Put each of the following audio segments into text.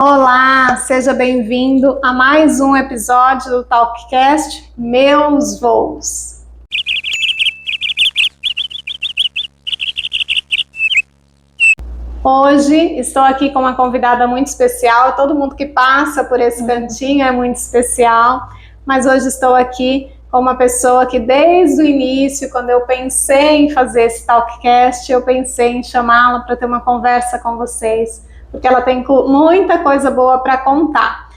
Olá, seja bem-vindo a mais um episódio do Talkcast Meus Voos. Hoje estou aqui com uma convidada muito especial, todo mundo que passa por esse cantinho é muito especial, mas hoje estou aqui com uma pessoa que desde o início, quando eu pensei em fazer esse Talkcast, eu pensei em chamá-la para ter uma conversa com vocês, porque ela tem muita coisa boa para contar.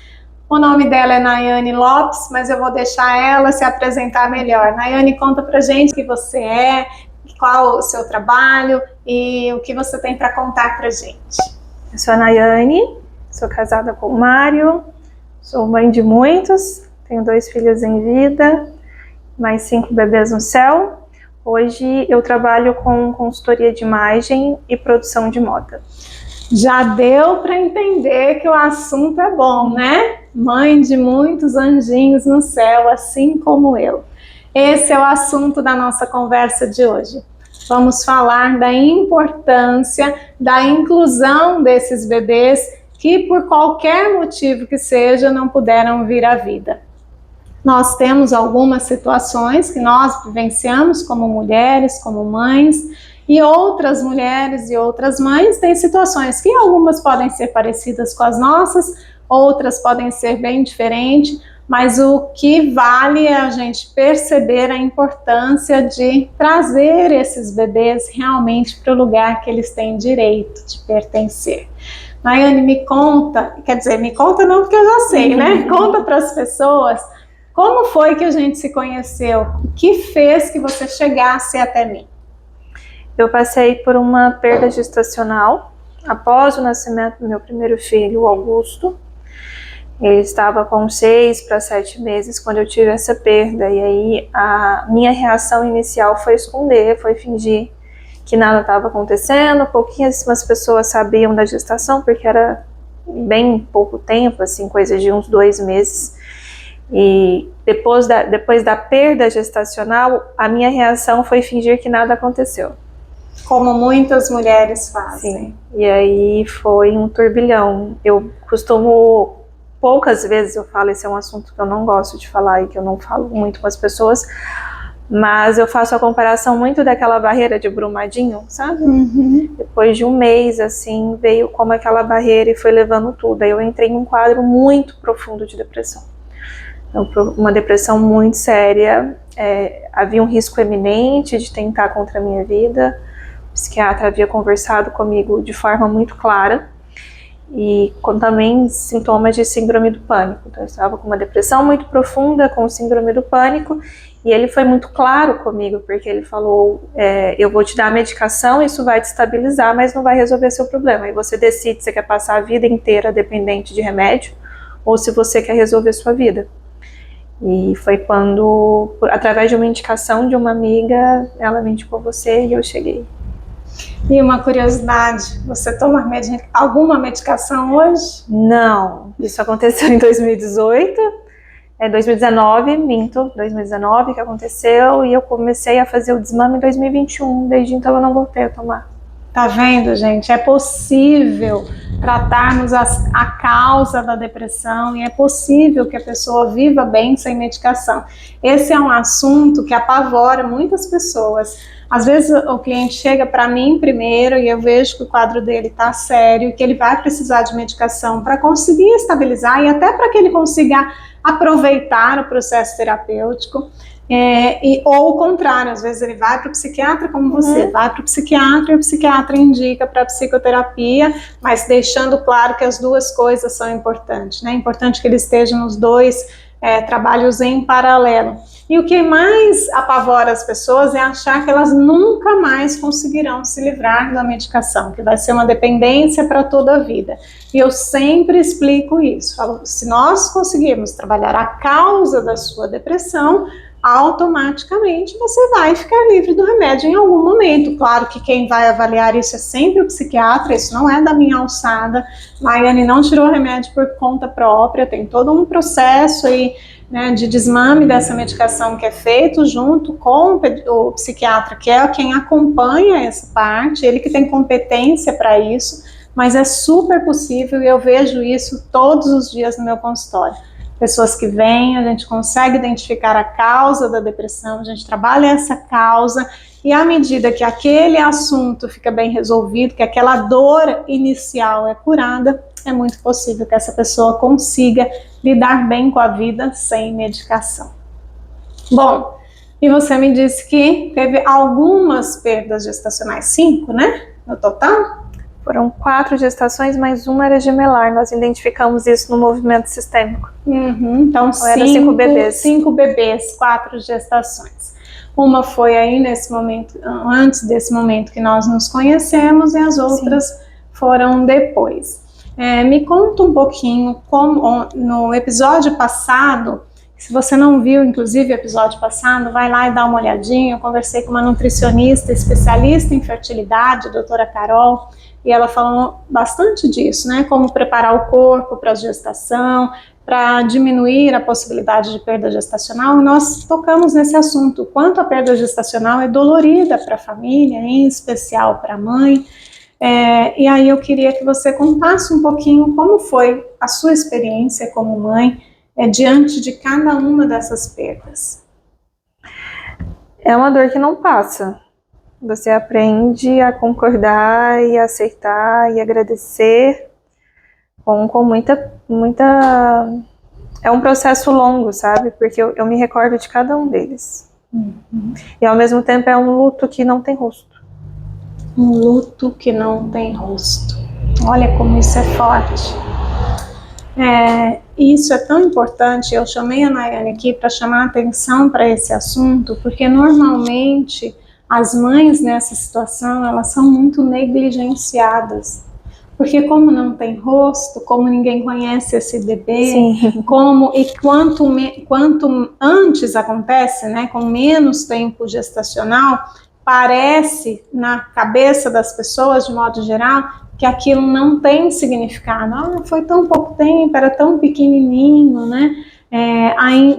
O nome dela é Naiane Lopes, mas eu vou deixar ela se apresentar melhor. Naiane, conta pra gente quem você é, qual o seu trabalho e o que você tem para contar pra gente. Eu sou a Naiane, sou casada com o Mário, sou mãe de muitos, tenho 2 filhos em vida, mais 5 bebês no céu. Hoje eu trabalho com consultoria de imagem e produção de moda. Já deu para entender que o assunto é bom, né? Mãe de muitos anjinhos no céu, assim como eu. Esse é o assunto da nossa conversa de hoje. Vamos falar da importância da inclusão desses bebês que, por qualquer motivo que seja, não puderam vir à vida. Nós temos algumas situações que nós vivenciamos como mulheres, como mães, e outras mulheres e outras mães têm situações que algumas podem ser parecidas com as nossas, outras podem ser bem diferentes, mas o que vale é a gente perceber a importância de trazer esses bebês realmente para o lugar que eles têm direito de pertencer. Naiane, me conta, quer dizer, me conta não porque eu já sei, né? Conta para as pessoas como foi que a gente se conheceu, o que fez que você chegasse até mim. Eu passei por uma perda gestacional após o nascimento do meu primeiro filho, o Augusto. Ele estava com 6 para 7 meses quando eu tive essa perda, e aí a minha reação inicial foi esconder, foi fingir que nada estava acontecendo. Pouquíssimas pessoas sabiam da gestação, porque era bem pouco tempo, assim, coisa de uns 2 meses. E depois da perda gestacional, a minha reação foi fingir que nada aconteceu. Como muitas mulheres fazem. Sim. E aí foi um turbilhão. Eu costumo, poucas vezes eu falo, esse é um assunto que eu não gosto de falar e que eu não falo muito com as pessoas, mas eu faço a comparação muito daquela barreira de Brumadinho, sabe? Depois de um mês, assim, veio como aquela barreira e foi levando tudo. Aí eu entrei em um quadro muito profundo de depressão. Então, uma depressão muito séria, havia um risco eminente de tentar contra a minha vida. O psiquiatra havia conversado comigo de forma muito clara, e com também sintomas de síndrome do pânico. Então eu estava com uma depressão muito profunda, com síndrome do pânico, e ele foi muito claro comigo, porque ele falou, eu vou te dar a medicação, isso vai te estabilizar, mas não vai resolver seu problema. Aí você decide se você quer passar a vida inteira dependente de remédio, ou se você quer resolver sua vida. E foi quando, através de uma indicação de uma amiga, ela me indicou você e eu cheguei. E uma curiosidade, você toma alguma medicação hoje? Não, isso aconteceu em 2018, 2019 que aconteceu, e eu comecei a fazer o desmame em 2021, desde então eu não voltei a tomar. Tá vendo, gente? É possível tratarmos a causa da depressão, e é possível que a pessoa viva bem sem medicação. Esse é um assunto que apavora muitas pessoas. Às vezes o cliente chega para mim primeiro e eu vejo que o quadro dele está sério, que ele vai precisar de medicação para conseguir estabilizar e até para que ele consiga aproveitar o processo terapêutico. Ou o contrário, às vezes ele vai para o psiquiatra, como você, vai para o psiquiatra e o psiquiatra indica para a psicoterapia, mas deixando claro que as duas coisas são importantes, né? É importante que eles estejam os dois trabalhos em paralelo. E o que mais apavora as pessoas é achar que elas nunca mais conseguirão se livrar da medicação, que vai ser uma dependência para toda a vida. E eu sempre explico isso, falo, se nós conseguirmos trabalhar a causa da sua depressão, automaticamente você vai ficar livre do remédio em algum momento. Claro que quem vai avaliar isso é sempre o psiquiatra, isso não é da minha alçada. Naiane não tirou remédio por conta própria, tem todo um processo aí, né, de desmame dessa medicação que é feito junto com o psiquiatra, que é quem acompanha essa parte, ele que tem competência para isso. mas é super possível e eu vejo isso todos os dias no meu consultório. Pessoas que vêm, a gente consegue identificar a causa da depressão, a gente trabalha essa causa e à medida que aquele assunto fica bem resolvido, que aquela dor inicial é curada, é muito possível que essa pessoa consiga lidar bem com a vida sem medicação. Bom, e você me disse que teve algumas perdas gestacionais, 5, né? No total? Foram 4 gestações, mas uma era gemelar. Nós identificamos isso no movimento sistêmico. Então, 5 bebês. 5 bebês, 4 gestações. Uma foi aí nesse momento, antes desse momento que nós nos conhecemos, e as outras foram depois. Me conta um pouquinho como no episódio passado. Se você não viu, inclusive, o episódio passado, vai lá e dá uma olhadinha. Eu conversei com uma nutricionista especialista em fertilidade, a doutora Carol, e ela falou bastante disso, né? Como preparar o corpo para a gestação, para diminuir a possibilidade de perda gestacional. E nós tocamos nesse assunto, quanto a perda gestacional é dolorida para a família, em especial para a mãe. E aí eu queria que você contasse um pouquinho como foi a sua experiência como mãe, diante de cada uma dessas perdas. É uma dor que não passa. Você aprende a concordar e aceitar e agradecer com muita... É um processo longo, sabe? Porque eu me recordo de cada um deles. E ao mesmo tempo é um luto que não tem rosto. Um luto que não tem rosto. Olha como isso é forte. Isso é tão importante. Eu chamei a Nayane aqui para chamar a atenção para esse assunto, porque normalmente as mães nessa situação, elas são muito negligenciadas. Porque como não tem rosto, como ninguém conhece esse bebê, quanto antes acontece, né, com menos tempo gestacional, parece na cabeça das pessoas, de modo geral, que aquilo não tem significado. Foi tão pouco tempo, era tão pequenininho, né?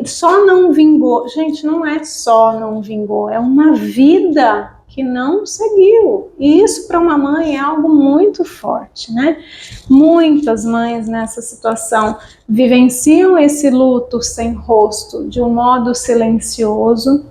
Só não vingou. Gente, não é só não vingou, é uma vida que não seguiu. E isso para uma mãe é algo muito forte, né? Muitas mães nessa situação vivenciam esse luto sem rosto de um modo silencioso.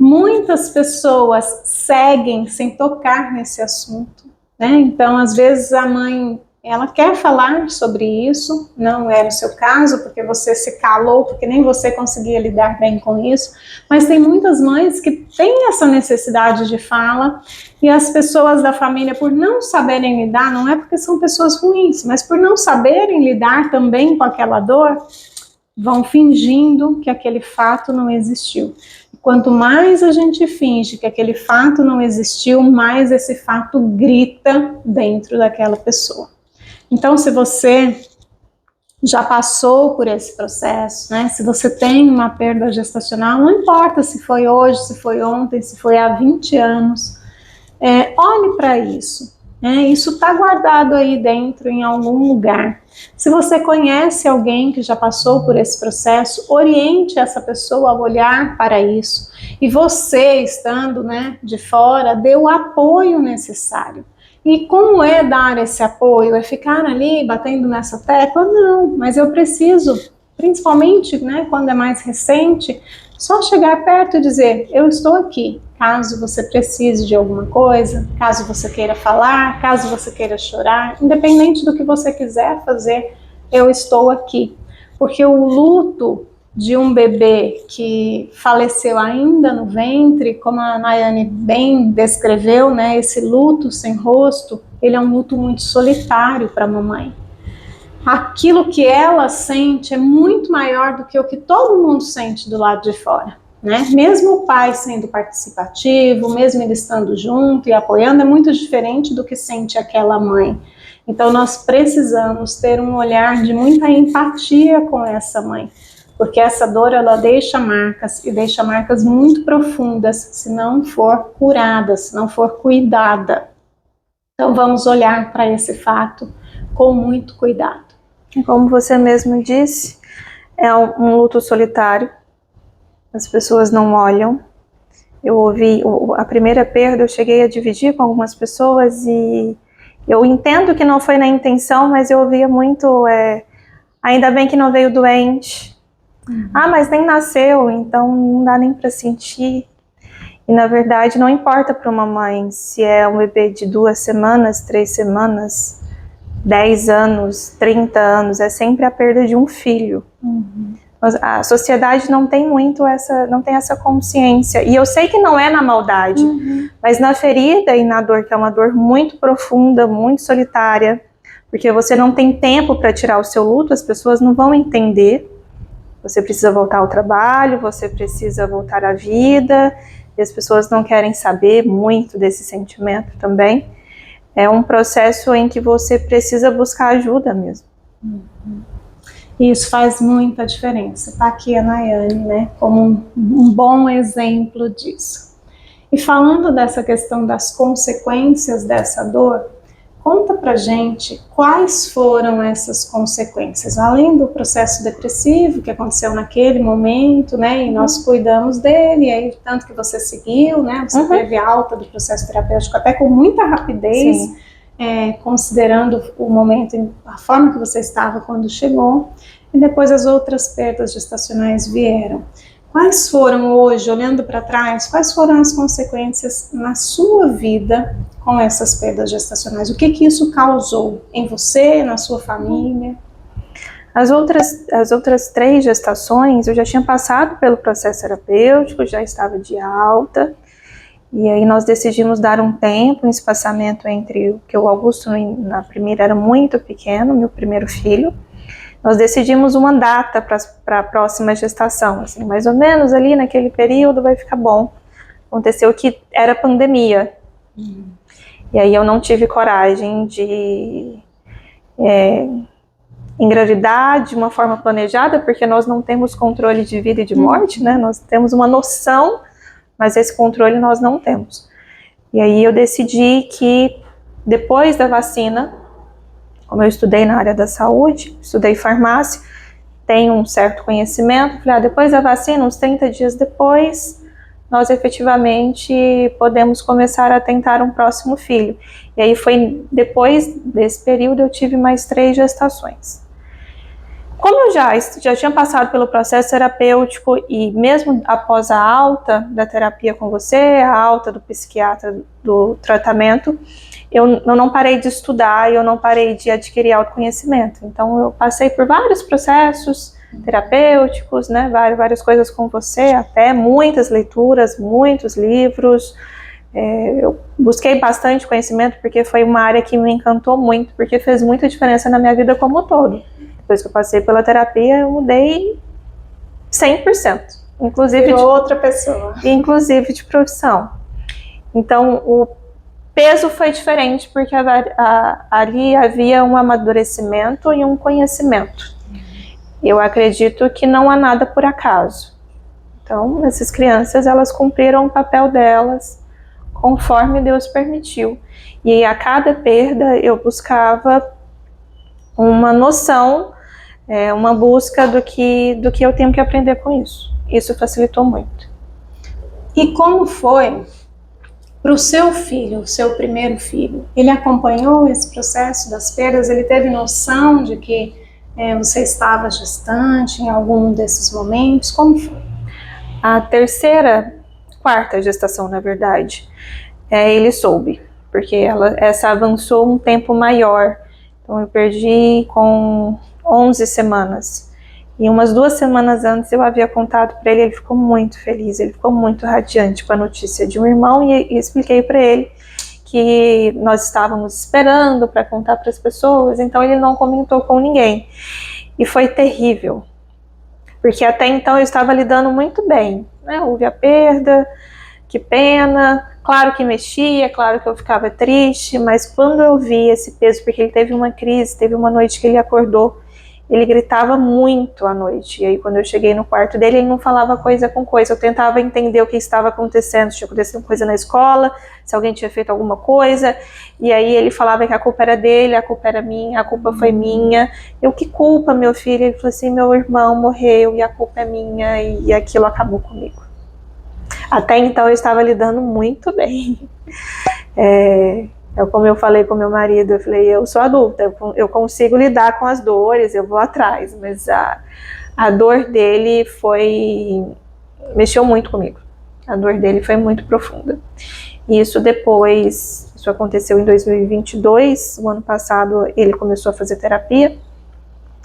Muitas pessoas seguem sem tocar nesse assunto, né? Então, às vezes a mãe, ela quer falar sobre isso, não é no seu caso, porque você se calou, porque nem você conseguia lidar bem com isso, mas tem muitas mães que têm essa necessidade de fala, e as pessoas da família, por não saberem lidar, não é porque são pessoas ruins, mas por não saberem lidar também com aquela dor, vão fingindo que aquele fato não existiu. Quanto mais a gente finge que aquele fato não existiu, mais esse fato grita dentro daquela pessoa. Então, se você já passou por esse processo, né? Se você tem uma perda gestacional, não importa se foi hoje, se foi ontem, se foi há 20 anos, olhe para isso. Isso está guardado aí dentro em algum lugar. Se você conhece alguém que já passou por esse processo, oriente essa pessoa a olhar para isso. E você, estando, né, de fora, dê o apoio necessário. E como é dar esse apoio? É ficar ali batendo nessa tecla? Não, mas eu preciso, principalmente, né, quando é mais recente, só chegar perto e dizer, eu estou aqui, caso você precise de alguma coisa, caso você queira falar, caso você queira chorar, independente do que você quiser fazer, eu estou aqui. Porque o luto de um bebê que faleceu ainda no ventre, como a Nayane bem descreveu, né, esse luto sem rosto, ele é um luto muito solitário para a mamãe. Aquilo que ela sente é muito maior do que o que todo mundo sente do lado de fora, né? Mesmo o pai sendo participativo, mesmo ele estando junto e apoiando, é muito diferente do que sente aquela mãe. Então nós precisamos ter um olhar de muita empatia com essa mãe, porque essa dor, ela deixa marcas, e deixa marcas muito profundas se não for curada, se não for cuidada. Então vamos olhar para esse fato com muito cuidado. Como você mesmo disse, é um luto solitário, as pessoas não olham. Eu ouvi a primeira perda, eu cheguei a dividir com algumas pessoas e Eu entendo que não foi na intenção, mas eu ouvia muito, ainda bem que não veio doente. Ah, mas nem nasceu, então não dá nem para sentir. E na verdade não importa para uma mãe se é um bebê de 2 semanas, 3 semanas, 10 anos, 30 anos, é sempre a perda de um filho. A sociedade não tem essa consciência. E eu sei que não é na maldade, mas na ferida e na dor, que é uma dor muito profunda, muito solitária, porque você não tem tempo para tirar o seu luto, as pessoas não vão entender. Você precisa voltar ao trabalho, você precisa voltar à vida, e as pessoas não querem saber muito desse sentimento também. É um processo em que você precisa buscar ajuda mesmo. Isso faz muita diferença. Está aqui a Nayane, né, como um bom exemplo disso. E falando dessa questão das consequências dessa dor, conta pra gente quais foram essas consequências, além do processo depressivo que aconteceu naquele momento, né, e nós cuidamos dele, e aí tanto que você seguiu, né, você teve alta do processo terapêutico até com muita rapidez, considerando o momento, a forma que você estava quando chegou, e depois as outras perdas gestacionais vieram. Quais foram hoje, olhando para trás, quais foram as consequências na sua vida com essas perdas gestacionais? O que isso causou em você, na sua família? As outras 3 gestações, eu já tinha passado pelo processo terapêutico, já estava de alta, e aí nós decidimos dar um tempo, um espaçamento entre, que o Augusto na primeira era muito pequeno, meu primeiro filho. Nós decidimos uma data para a próxima gestação, assim, mais ou menos ali naquele período vai ficar bom. Aconteceu que era pandemia, e aí eu não tive coragem de engravidar de uma forma planejada, porque nós não temos controle de vida e de morte, né? Nós temos uma noção, mas esse controle nós não temos. E aí eu decidi que depois da vacina, como eu estudei na área da saúde, estudei farmácia, tenho um certo conhecimento, falei, depois da vacina, uns 30 dias depois, nós efetivamente podemos começar a tentar um próximo filho. E aí foi depois desse período eu tive mais 3 gestações. Como eu já tinha passado pelo processo terapêutico e mesmo após a alta da terapia com você, a alta do psiquiatra do tratamento, eu não parei de estudar e eu não parei de adquirir autoconhecimento. Então eu passei por vários processos terapêuticos, né, várias coisas com você, até muitas leituras, muitos livros. Eu busquei bastante conhecimento porque foi uma área que me encantou muito, porque fez muita diferença na minha vida como um todo. Depois que eu passei pela terapia, eu mudei 100%. Inclusive virou outra pessoa. Inclusive de profissão. Então, o peso foi diferente, porque ali havia um amadurecimento e um conhecimento. Eu acredito que não há nada por acaso. Então, essas crianças, elas cumpriram o papel delas conforme Deus permitiu. E a cada perda, eu buscava uma noção, uma busca do que eu tenho que aprender com isso. Isso facilitou muito. E como foi para o seu filho, o seu primeiro filho? Ele acompanhou esse processo das perdas? Ele teve noção de que você estava gestante em algum desses momentos? Como foi? A quarta gestação, na verdade, ele soube, porque essa avançou um tempo maior. Então eu perdi com 11 semanas. E umas 2 semanas antes eu havia contado para ele, ele ficou muito feliz, ele ficou muito radiante com a notícia de um irmão e expliquei para ele que nós estávamos esperando para contar para as pessoas, então ele não comentou com ninguém. E foi terrível, porque até então eu estava lidando muito bem, né? Houve a perda, que pena, claro que mexia, claro que eu ficava triste, mas quando eu vi esse peso, porque ele teve uma crise, teve uma noite que ele acordou, ele gritava muito à noite, e aí quando eu cheguei no quarto dele, ele não falava coisa com coisa, eu tentava entender o que estava acontecendo, se tinha acontecido coisa na escola, se alguém tinha feito alguma coisa, e aí ele falava que a culpa era dele, a culpa era minha, a culpa foi minha. Eu, que culpa, meu filho? Ele falou assim, meu irmão morreu e a culpa é minha, e aquilo acabou comigo. Até então eu estava lidando muito bem. É como eu falei com meu marido, eu falei, eu sou adulta, eu consigo lidar com as dores, eu vou atrás, mas a dor dele mexeu muito comigo. A dor dele foi muito profunda. E isso aconteceu em 2022, o ano passado ele começou a fazer terapia,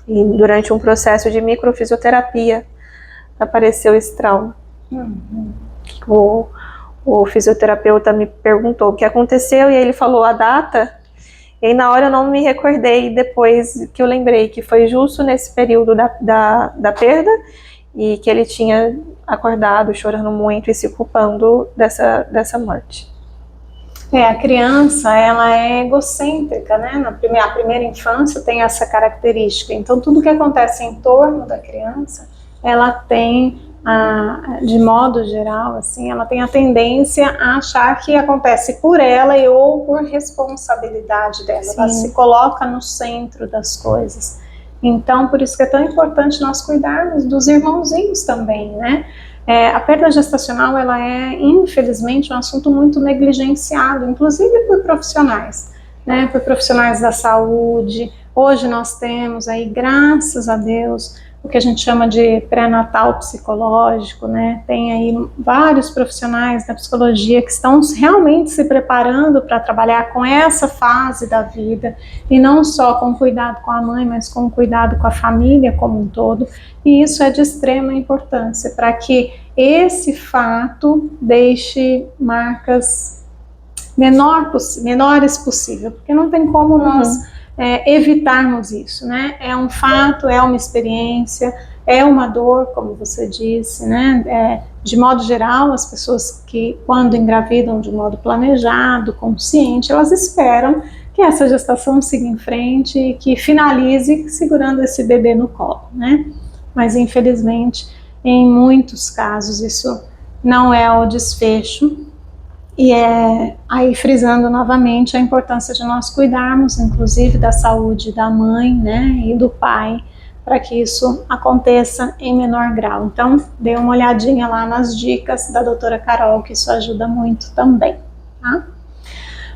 e durante um processo de microfisioterapia apareceu esse trauma. O fisioterapeuta me perguntou o que aconteceu, e aí ele falou a data, e aí na hora eu não me recordei, depois que eu lembrei que foi justo nesse período da perda, e que ele tinha acordado chorando muito e se culpando dessa morte. A criança, ela é egocêntrica, né? A primeira infância tem essa característica. Então, tudo que acontece em torno da criança, ela tem, de modo geral, assim, ela tem a tendência a achar que acontece por ela ou por responsabilidade dela. Sim. Ela se coloca no centro das coisas. Então, por isso que é tão importante nós cuidarmos dos irmãozinhos também, né? A perda gestacional, ela é, infelizmente, um assunto muito negligenciado, inclusive por profissionais, né? Por profissionais da saúde. Hoje nós temos aí, graças a Deus, o que a gente chama de pré-natal psicológico, né? Tem aí vários profissionais da psicologia que estão realmente se preparando para trabalhar com essa fase da vida, e não só com cuidado com a mãe, mas com cuidado com a família como um todo, e isso é de extrema importância para que esse fato deixe marcas menores possível, porque não tem como nós evitarmos isso, né? É um fato, é uma experiência, é uma dor, como você disse, né? De modo geral, as pessoas que, quando engravidam de modo planejado, consciente, elas esperam que essa gestação siga em frente e que finalize segurando esse bebê no colo, né? Mas, infelizmente, em muitos casos, isso não é o desfecho. E aí frisando novamente a importância de nós cuidarmos, inclusive, da saúde da mãe, né, e do pai, para que isso aconteça em menor grau. Então, dê uma olhadinha lá nas dicas da doutora Carol, que isso ajuda muito também, tá?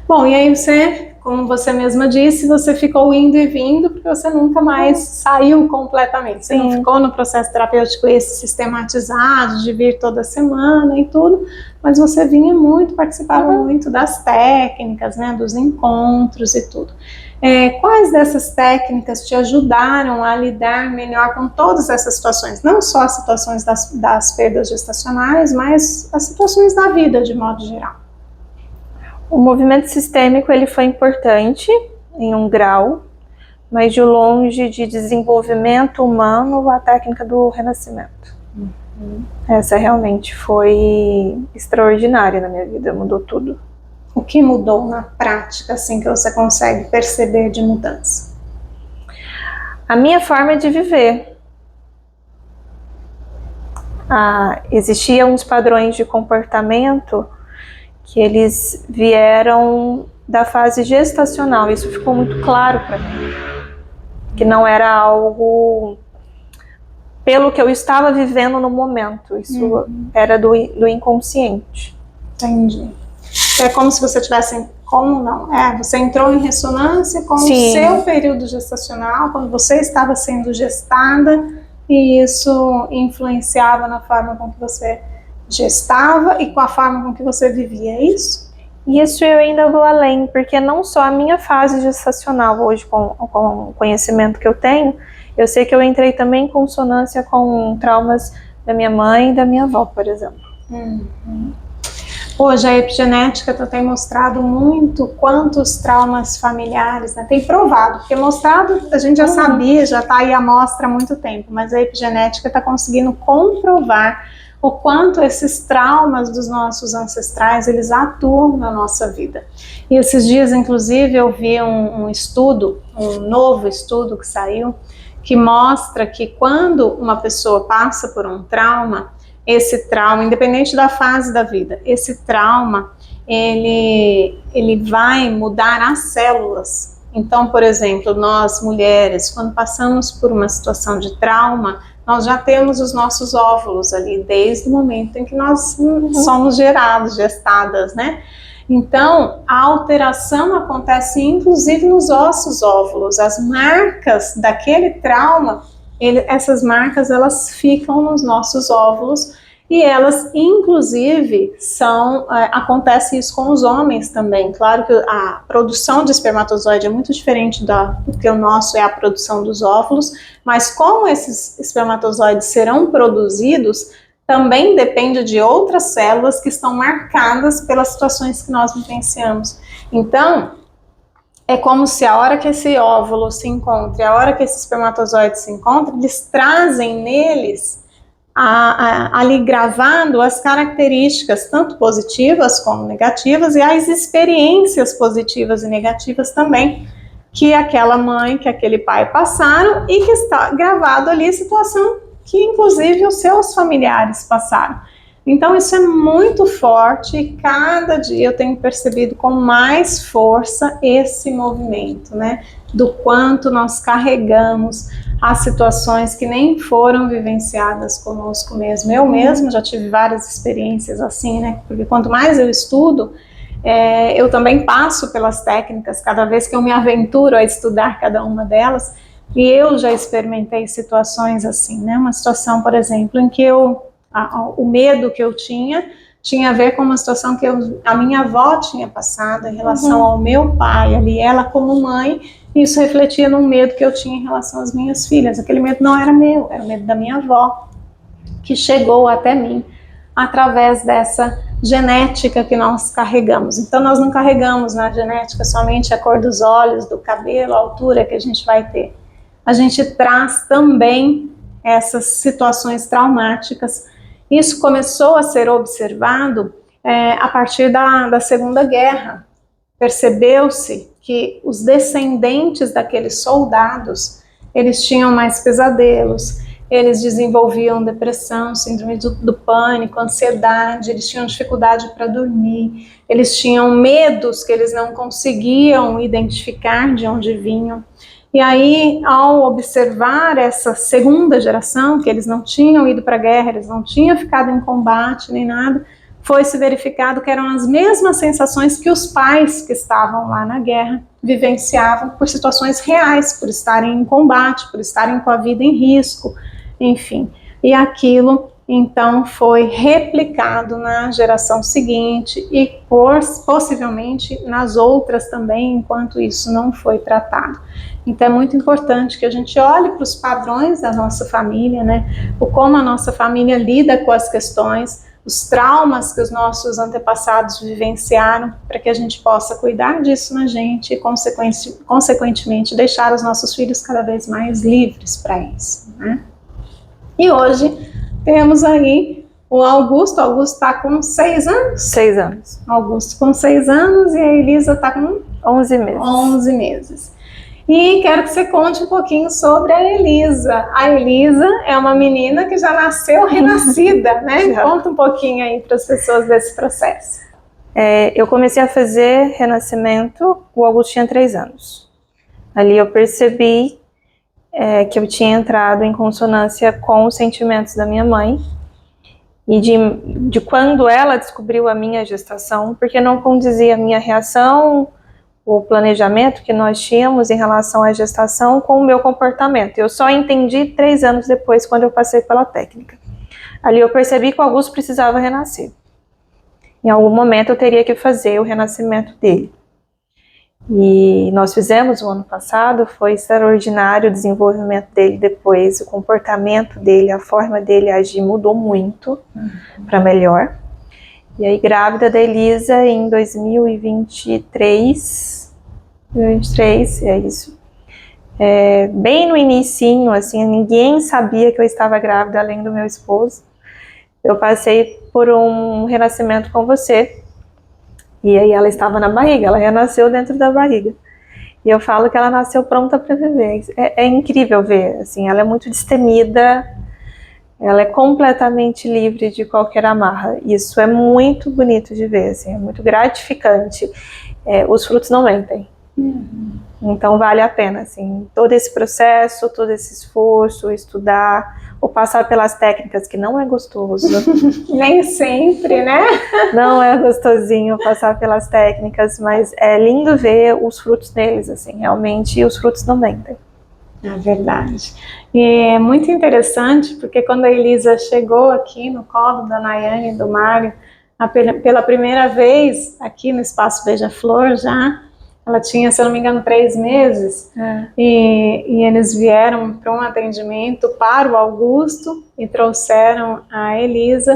Bom, e aí você, como você mesma disse, você ficou indo e vindo, porque você nunca mais saiu completamente. Você não ficou no processo terapêutico esse sistematizado, de vir toda semana e tudo, mas você vinha muito, participava muito das técnicas, né, dos encontros e tudo. Quais dessas técnicas te ajudaram a lidar melhor com todas essas situações? Não só as situações das perdas gestacionais, mas as situações da vida de modo geral. O movimento sistêmico, ele foi importante em um grau, mas de longe de desenvolvimento humano, a técnica do renascimento. Essa realmente foi extraordinária na minha vida, mudou tudo. O que mudou na prática, assim, que você consegue perceber de mudança? A minha forma de viver. Existiam uns padrões de comportamento que eles vieram da fase gestacional. Isso ficou muito claro para mim, que não era algo pelo que eu estava vivendo no momento, isso era do inconsciente. Entendi. É como se você tivesse, como não? Você entrou em ressonância com o seu período gestacional, quando você estava sendo gestada, e isso influenciava na forma com que você gestava e com a forma com que você vivia, é isso? Isso eu ainda vou além, porque não só a minha fase gestacional hoje, com o conhecimento que eu tenho, eu sei que eu entrei também em consonância com traumas da minha mãe e da minha avó, por exemplo. Hoje a epigenética tem mostrado muito quantos traumas familiares, né? Tem provado, porque mostrado a gente já sabia, já está aí a amostra há muito tempo, mas a epigenética está conseguindo comprovar o quanto esses traumas dos nossos ancestrais, eles atuam na nossa vida. E esses dias, inclusive, eu vi um estudo, um novo estudo que saiu, que mostra que quando uma pessoa passa por um trauma, esse trauma, independente da fase da vida, esse trauma, ele vai mudar as células. Então, por exemplo, nós mulheres, quando passamos por uma situação de trauma, nós já temos os nossos óvulos ali, desde o momento em que nós somos gestadas, né? Então, a alteração acontece inclusive nos ossos óvulos. As marcas daquele trauma, essas marcas, elas ficam nos nossos óvulos e elas, inclusive, acontece isso com os homens também. Claro que a produção de espermatozoide é muito diferente do que o nosso é a produção dos óvulos, mas como esses espermatozoides serão produzidos, também depende de outras células que estão marcadas pelas situações que nós vivenciamos. Então, é como se a hora que esse óvulo se encontre, a hora que esse espermatozoide se encontre, eles trazem neles, ali gravado, as características, tanto positivas como negativas, e as experiências positivas e negativas também, que aquela mãe, que aquele pai passaram, e que está gravado ali a situação que inclusive os seus familiares passaram. Então isso é muito forte e cada dia eu tenho percebido com mais força esse movimento, né? Do quanto nós carregamos as situações que nem foram vivenciadas conosco mesmo. Eu mesmo já tive várias experiências assim, né? Porque quanto mais eu estudo, eu também passo pelas técnicas, cada vez que eu me aventuro a estudar cada uma delas. E eu já experimentei situações assim, né? Uma situação, por exemplo, em que o medo que eu tinha a ver com uma situação que a minha avó tinha passado em relação ao meu pai, ali ela como mãe, e isso refletia num medo que eu tinha em relação às minhas filhas. Aquele medo não era meu, era o medo da minha avó, que chegou até mim através dessa genética que nós carregamos. Então nós não carregamos na genética somente a cor dos olhos, do cabelo, a altura que a gente vai ter. A gente traz também essas situações traumáticas. Isso começou a ser observado a partir da Segunda Guerra. Percebeu-se que os descendentes daqueles soldados, eles tinham mais pesadelos, eles desenvolviam depressão, síndrome do pânico, ansiedade, eles tinham dificuldade para dormir, eles tinham medos que eles não conseguiam identificar de onde vinham. E aí, ao observar essa segunda geração, que eles não tinham ido para a guerra, eles não tinham ficado em combate nem nada, foi se verificado que eram as mesmas sensações que os pais que estavam lá na guerra vivenciavam por situações reais, por estarem em combate, por estarem com a vida em risco, enfim. E aquilo, então, foi replicado na geração seguinte e possivelmente nas outras também, enquanto isso não foi tratado. Então é muito importante que a gente olhe para os padrões da nossa família, né? O como a nossa família lida com as questões, os traumas que os nossos antepassados vivenciaram, para que a gente possa cuidar disso na gente e, consequentemente, deixar os nossos filhos cada vez mais livres para isso, né? E hoje temos aí o Augusto. Augusto está com 6 anos? 6 anos. Augusto com 6 anos e a Elisa está com 11 meses. 11 meses. E quero que você conte um pouquinho sobre a Elisa. A Elisa é uma menina que já nasceu renascida, né? Conta um pouquinho aí para as pessoas desse processo. Eu comecei a fazer renascimento, o Augusto tinha 3 anos. Ali eu percebi que eu tinha entrado em consonância com os sentimentos da minha mãe e de quando ela descobriu a minha gestação, porque não condizia a minha reação, o planejamento que nós tínhamos em relação à gestação com o meu comportamento. Eu só entendi 3 anos depois, quando eu passei pela técnica. Ali eu percebi que o Augusto precisava renascer. Em algum momento eu teria que fazer o renascimento dele. E nós fizemos o ano passado, foi extraordinário o desenvolvimento dele depois, o comportamento dele, a forma dele agir mudou muito para melhor. E aí, grávida da Elisa em 2023, é isso. Bem no inicinho, assim, ninguém sabia que eu estava grávida além do meu esposo. Eu passei por um renascimento com você. E aí ela estava na barriga, ela renasceu dentro da barriga. E eu falo que ela nasceu pronta para viver. É incrível ver, assim, ela é muito destemida. Ela é completamente livre de qualquer amarra. Isso é muito bonito de ver, assim, é muito gratificante. Os frutos não mentem. Então vale a pena, assim, todo esse processo, todo esse esforço, estudar, o passar pelas técnicas, que não é gostoso. Nem sempre, né? Não é gostosinho passar pelas técnicas, mas é lindo ver os frutos deles, assim, realmente, e os frutos não mentem. É verdade. E é muito interessante, porque quando a Elisa chegou aqui no colo da Nayane e do Mário, pela primeira vez aqui no Espaço Beija-Flor já, ela tinha, se eu não me engano, 3 meses, e eles vieram para um atendimento para o Augusto e trouxeram a Elisa,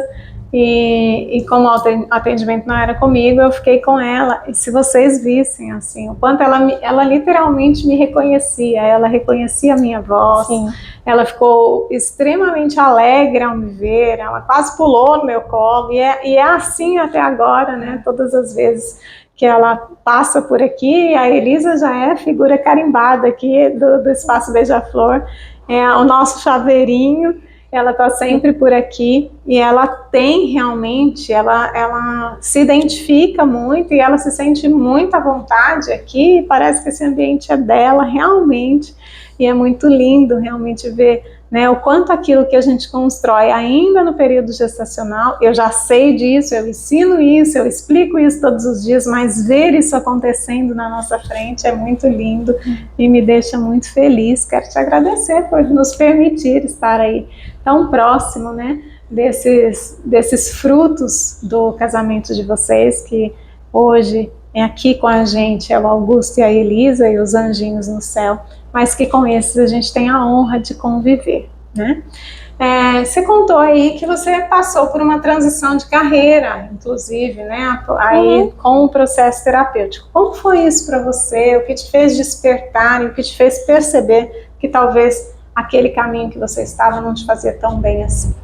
e como o atendimento não era comigo, eu fiquei com ela, e se vocês vissem, assim, o quanto ela literalmente me reconhecia, ela reconhecia a minha voz. Sim. Ela ficou extremamente alegre ao me ver, ela quase pulou no meu colo, e é assim até agora, né, todas as vezes que ela passa por aqui. A Elisa já é figura carimbada aqui do Espaço Beija-Flor, é o nosso chaveirinho, ela está sempre por aqui, e ela tem realmente, ela se identifica muito, e ela se sente muito à vontade aqui, parece que esse ambiente é dela realmente, e é muito lindo realmente ver, né, o quanto aquilo que a gente constrói ainda no período gestacional, eu já sei disso, eu ensino isso, eu explico isso todos os dias, mas ver isso acontecendo na nossa frente é muito lindo e me deixa muito feliz. Quero te agradecer por nos permitir estar aí tão próximo, né, desses frutos do casamento de vocês, que hoje é aqui com a gente, é o Augusto e a Elisa e os anjinhos no céu, mas que com esses a gente tem a honra de conviver, né? Você contou aí que você passou por uma transição de carreira, inclusive, né? Aí com o processo terapêutico. Como foi isso para você? O que te fez despertar e o que te fez perceber que talvez aquele caminho que você estava não te fazia tão bem assim?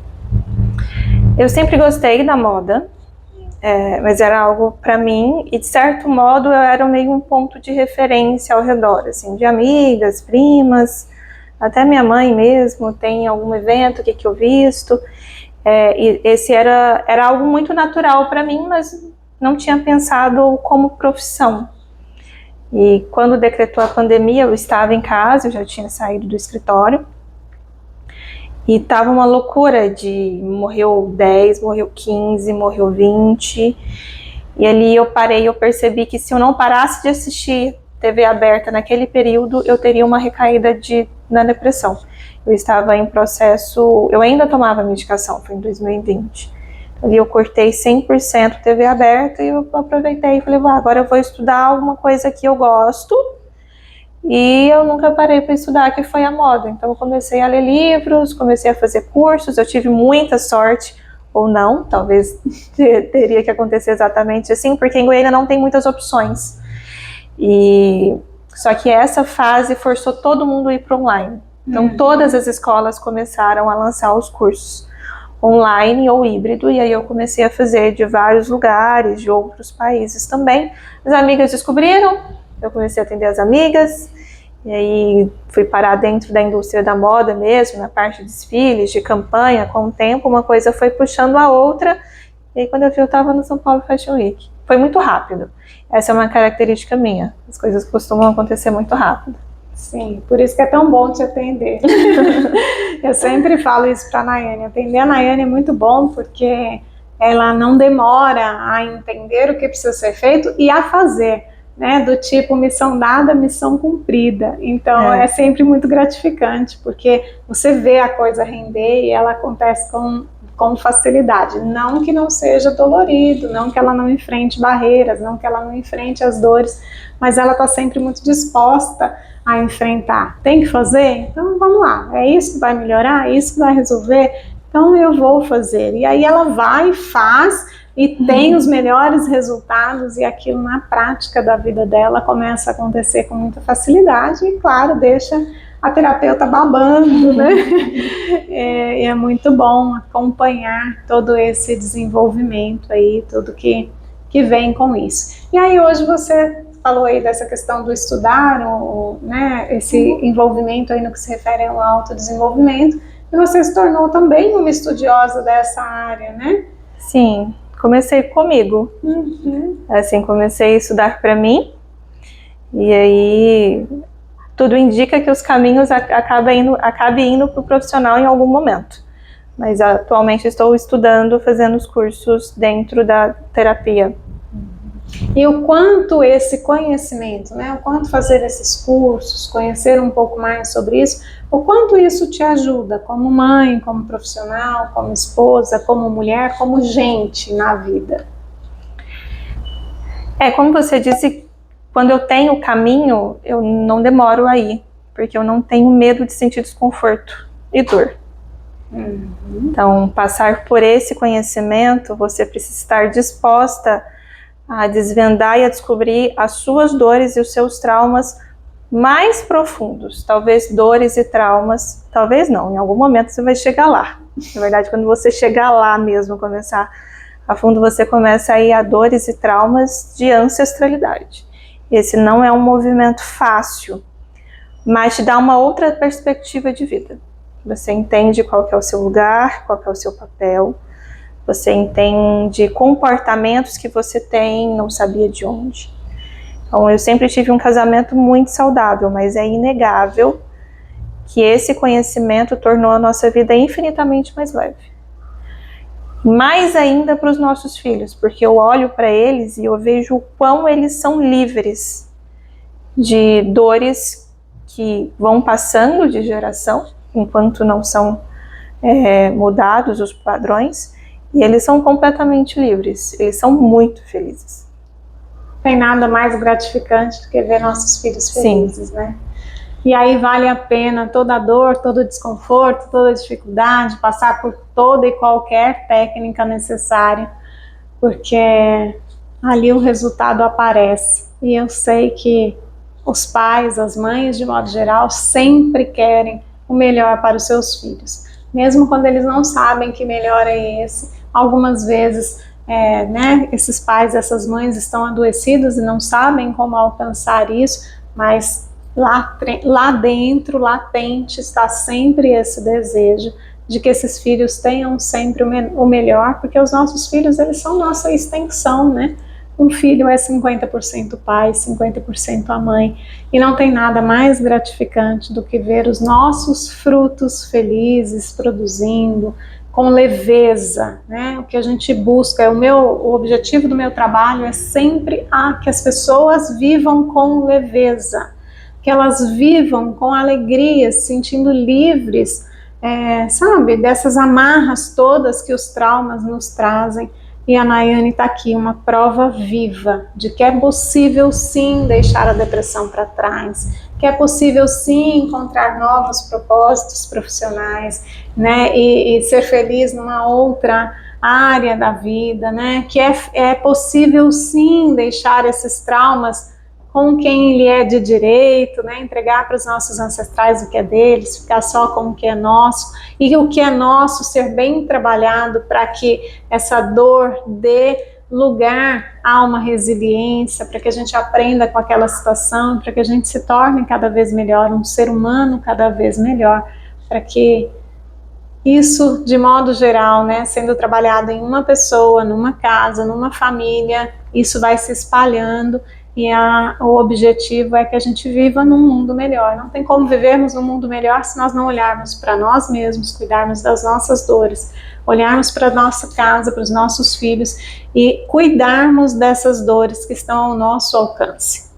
Eu sempre gostei da moda, mas era algo para mim, e de certo modo eu era meio um ponto de referência ao redor, assim, de amigas, primas, até minha mãe mesmo tem algum evento que eu visto, e esse era algo muito natural para mim, mas não tinha pensado como profissão. E quando decretou a pandemia, eu estava em casa, eu já tinha saído do escritório, e tava uma loucura de morreu 10, morreu 15, morreu 20. E ali eu parei, eu percebi que se eu não parasse de assistir TV aberta naquele período, eu teria uma recaída na depressão. Eu estava em processo, eu ainda tomava medicação, foi em 2020. Ali eu cortei 100% TV aberta e eu aproveitei e falei, agora eu vou estudar alguma coisa que eu gosto. E eu nunca parei para estudar, que foi a moda. Então eu comecei a ler livros, comecei a fazer cursos, eu tive muita sorte, ou não, talvez teria que acontecer exatamente assim, porque em Goiânia não tem muitas opções. Só que essa fase forçou todo mundo a ir para online. Então todas as escolas começaram a lançar os cursos online ou híbrido, e aí eu comecei a fazer de vários lugares, de outros países também. As amigas descobriram, eu comecei a atender as amigas, e aí fui parar dentro da indústria da moda mesmo, na parte de desfiles, de campanha. Com o tempo uma coisa foi puxando a outra, e aí quando eu vi eu estava no São Paulo Fashion Week. Foi muito rápido, essa é uma característica minha, as coisas costumam acontecer muito rápido. Sim, por isso que é tão bom te atender. Eu sempre falo isso para a Nayane, atender a Nayane é muito bom, porque ela não demora a entender o que precisa ser feito e a fazer. Né, do tipo missão dada, missão cumprida. Então é sempre muito gratificante, porque você vê a coisa render e ela acontece com facilidade. Não que não seja dolorido, não que ela não enfrente barreiras, não que ela não enfrente as dores, mas ela está sempre muito disposta a enfrentar. Tem que fazer? Então vamos lá, é isso que vai melhorar? É isso que vai resolver? Então eu vou fazer. E aí ela vai, faz, e tem os melhores resultados, e aquilo na prática da vida dela começa a acontecer com muita facilidade, e claro, deixa a terapeuta babando, né? É muito bom acompanhar todo esse desenvolvimento aí, tudo que vem com isso. E aí hoje você falou aí dessa questão do estudar, né, esse envolvimento aí no que se refere ao autodesenvolvimento, e você se tornou também uma estudiosa dessa área, né? Sim. Comecei comigo, assim, comecei a estudar para mim, e aí tudo indica que os caminhos acabem indo para o profissional em algum momento. Mas atualmente estou estudando, fazendo os cursos dentro da terapia. E o quanto esse conhecimento, né, o quanto fazer esses cursos, conhecer um pouco mais sobre isso, o quanto isso te ajuda como mãe, como profissional, como esposa, como mulher, como gente na vida? Como você disse, quando eu tenho o caminho, eu não demoro a ir, porque eu não tenho medo de sentir desconforto e dor. Então, passar por esse conhecimento, você precisa estar disposta a desvendar e a descobrir as suas dores e os seus traumas mais profundos. Talvez dores e traumas, talvez não, em algum momento você vai chegar lá. Na verdade, quando você chegar lá mesmo, começar a fundo, você começa a ir a dores e traumas de ancestralidade. Esse não é um movimento fácil, mas te dá uma outra perspectiva de vida. Você entende qual que é o seu lugar, qual que é o seu papel, você entende comportamentos que você tem, não sabia de onde. Então, eu sempre tive um casamento muito saudável, mas é inegável que esse conhecimento tornou a nossa vida infinitamente mais leve. Mais ainda para os nossos filhos, porque eu olho para eles e eu vejo o quão eles são livres de dores que vão passando de geração, enquanto não são mudados os padrões, e eles são completamente livres, eles são muito felizes. Tem nada mais gratificante do que ver nossos filhos felizes, Sim. né? E aí vale a pena toda a dor, todo o desconforto, toda a dificuldade, passar por toda e qualquer técnica necessária, porque ali o resultado aparece. E eu sei que os pais, as mães, de modo geral, sempre querem o melhor para os seus filhos. Mesmo quando eles não sabem que melhor é esse, algumas vezes esses pais, essas mães estão adoecidos e não sabem como alcançar isso, mas lá dentro, latente, está sempre esse desejo de que esses filhos tenham sempre o melhor, porque os nossos filhos, eles são nossa extensão, né? Um filho é 50% pai, 50% a mãe, e não tem nada mais gratificante do que ver os nossos frutos felizes produzindo com leveza, né? O que a gente busca, o objetivo do meu trabalho é sempre que as pessoas vivam com leveza, que elas vivam com alegria, se sentindo livres, sabe, dessas amarras todas que os traumas nos trazem. E a Nayane está aqui, uma prova viva de que é possível sim deixar a depressão para trás, que é possível sim encontrar novos propósitos profissionais, né, e ser feliz numa outra área da vida, né, que é possível sim deixar esses traumas com quem ele é de direito, né, entregar para os nossos ancestrais o que é deles, ficar só com o que é nosso, e o que é nosso ser bem trabalhado para que essa dor dê lugar a uma resiliência, para que a gente aprenda com aquela situação, para que a gente se torne cada vez melhor, um ser humano cada vez melhor, para que isso, de modo geral, né, sendo trabalhado em uma pessoa, numa casa, numa família, isso vai se espalhando. E o objetivo é que a gente viva num mundo melhor. Não tem como vivermos num mundo melhor se nós não olharmos para nós mesmos, cuidarmos das nossas dores, olharmos para a nossa casa, para os nossos filhos e cuidarmos dessas dores que estão ao nosso alcance.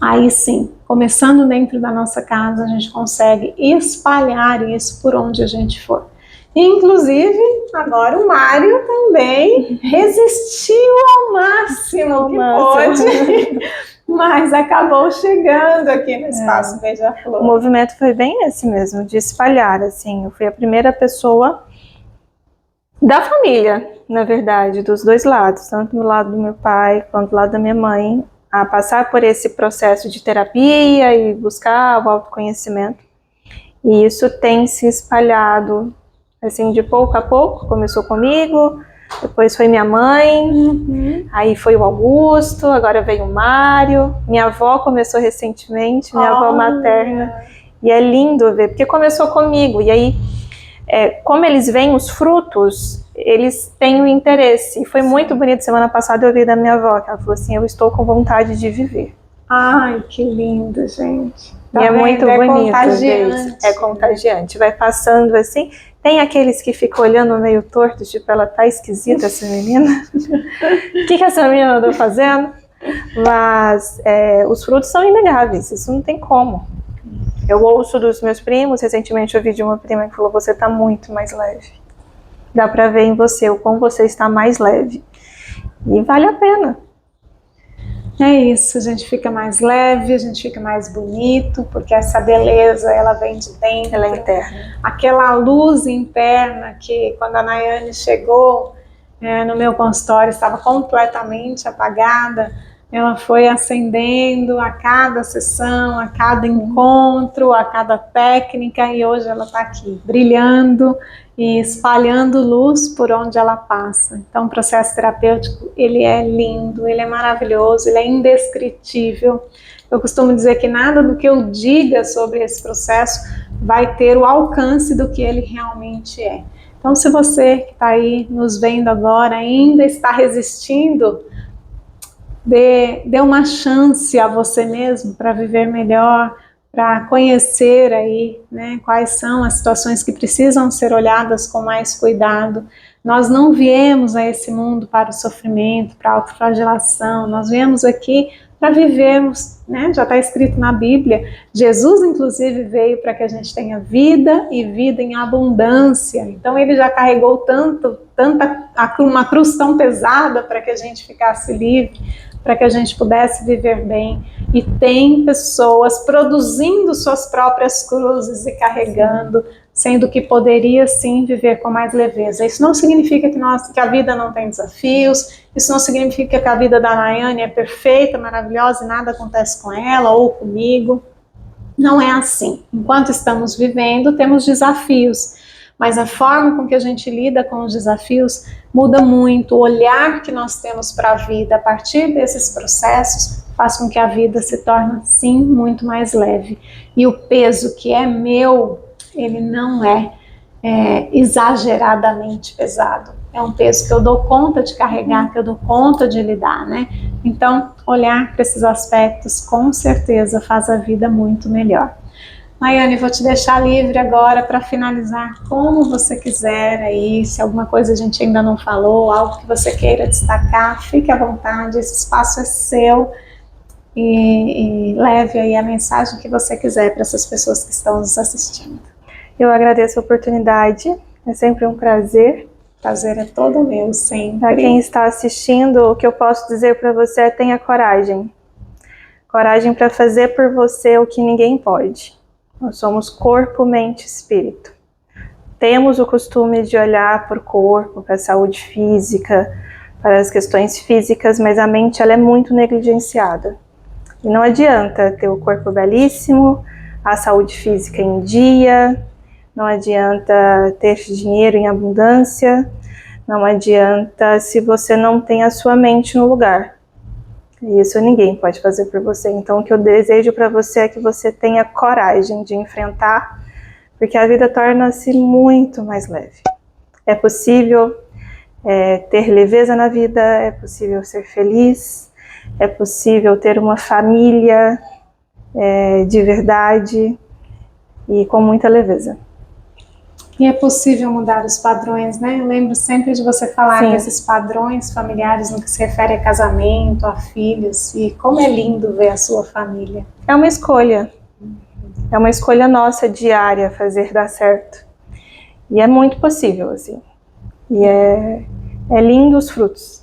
Aí sim, começando dentro da nossa casa, a gente consegue espalhar isso por onde a gente for. Inclusive, agora o Mário também resistiu ao máximo que pôde, mas acabou chegando aqui no Espaço Beija-Flor. O movimento foi bem esse mesmo, de espalhar, assim. Eu fui a primeira pessoa da família, na verdade, dos dois lados, tanto do lado do meu pai quanto do lado da minha mãe, a passar por esse processo de terapia e buscar o autoconhecimento. E isso tem se espalhado assim, de pouco a pouco. Começou comigo, depois foi minha mãe, aí foi o Augusto, agora veio o Mário, minha avó começou recentemente, minha avó materna, e é lindo ver, porque começou comigo, e aí, como eles veem os frutos, eles têm o interesse, e foi muito bonito. Semana passada eu ouvi da minha avó, que ela falou assim, eu estou com vontade de viver. Ai, que lindo, gente. E é muito bonito, gente. É contagiante. Vai passando assim. Tem aqueles que ficam olhando meio torto, tipo, ela tá esquisita, essa menina. O que essa menina anda fazendo? Mas os frutos são inegáveis, isso não tem como. Eu ouço dos meus primos, recentemente eu ouvi de uma prima que falou, você tá muito mais leve. Dá pra ver em você o quão você está mais leve. E vale a pena. É isso, a gente fica mais leve, a gente fica mais bonito, porque essa beleza, ela vem de dentro. Ela é interna. Aquela luz interna que, quando a Nayane chegou no meu consultório, estava completamente apagada, ela foi acendendo a cada sessão, a cada encontro, a cada técnica, e hoje ela está aqui, brilhando e espalhando luz por onde ela passa. Então o processo terapêutico, ele é lindo, ele é maravilhoso, ele é indescritível. Eu costumo dizer que nada do que eu diga sobre esse processo vai ter o alcance do que ele realmente é. Então, se você que está aí nos vendo agora ainda está resistindo, dê uma chance a você mesmo para viver melhor, para conhecer aí, né, quais são as situações que precisam ser olhadas com mais cuidado. Nós não viemos a esse mundo para o sofrimento, para a autoflagelação, nós viemos aqui para vivermos, né? Já está escrito na Bíblia, Jesus inclusive veio para que a gente tenha vida e vida em abundância, então ele já carregou uma cruz tão pesada para que a gente ficasse livre, para que a gente pudesse viver bem, e tem pessoas produzindo suas próprias cruzes e carregando, sendo que poderia sim viver com mais leveza. Isso não significa que a vida não tem desafios, isso não significa que a vida da Nayane é perfeita, maravilhosa e nada acontece com ela ou comigo. Não é assim. Enquanto estamos vivendo, temos desafios, mas a forma com que a gente lida com os desafios muda muito. O olhar que nós temos para a vida a partir desses processos faz com que a vida se torne, sim, muito mais leve. E o peso que é meu, ele não é exageradamente pesado. É um peso que eu dou conta de carregar, que eu dou conta de lidar, né? Então, olhar para esses aspectos, com certeza, faz a vida muito melhor. Nayane, vou te deixar livre agora para finalizar como você quiser aí, se alguma coisa a gente ainda não falou, algo que você queira destacar, fique à vontade, esse espaço é seu e leve aí a mensagem que você quiser para essas pessoas que estão nos assistindo. Eu agradeço a oportunidade, é sempre um prazer. O prazer é todo meu, sempre. Para quem está assistindo, o que eu posso dizer para você é tenha coragem. Coragem para fazer por você o que ninguém pode. Nós somos corpo, mente e espírito. Temos o costume de olhar para o corpo, para a saúde física, para as questões físicas, mas a mente ela é muito negligenciada. E não adianta ter o corpo belíssimo, a saúde física em dia, não adianta ter dinheiro em abundância, não adianta se você não tem a sua mente no lugar. E isso ninguém pode fazer por você. Então o que eu desejo para você é que você tenha coragem de enfrentar, porque a vida torna-se muito mais leve. É possível ter leveza na vida, é possível ser feliz, é possível ter uma família de verdade e com muita leveza. E é possível mudar os padrões, né? Eu lembro sempre de você falar desses padrões familiares no que se refere a casamento, a filhos, e como é lindo ver a sua família. É uma escolha nossa diária fazer dar certo. E é muito possível, assim. E é lindo os frutos.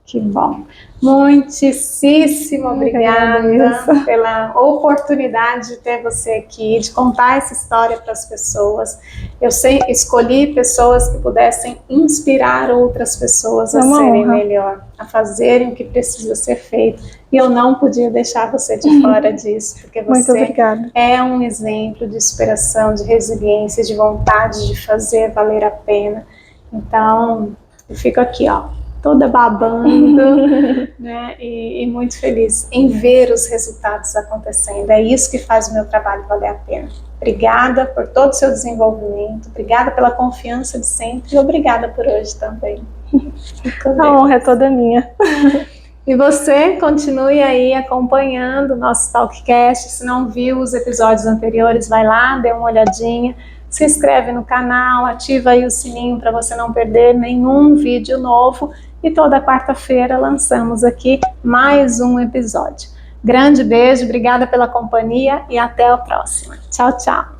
Que bom. Muitíssimo obrigada pela oportunidade de ter você aqui, de contar essa história para as pessoas. Eu escolhi pessoas que pudessem inspirar outras pessoas a serem melhor, a fazerem o que precisa ser feito. E eu não podia deixar você de fora disso, porque você é um exemplo de superação, de resiliência, de vontade de fazer valer a pena. Então, eu fico aqui, ó, toda babando, né, e muito feliz em ver os resultados acontecendo. É isso que faz o meu trabalho valer a pena. Obrigada por todo o seu desenvolvimento, obrigada pela confiança de sempre e obrigada por hoje também. A honra é toda minha. E você continue aí acompanhando o nosso Talkcast. Se não viu os episódios anteriores, vai lá, dê uma olhadinha, se inscreve no canal, ativa aí o sininho para você não perder nenhum vídeo novo. E toda quarta-feira lançamos aqui mais um episódio. Grande beijo, obrigada pela companhia e até a próxima. Tchau, tchau.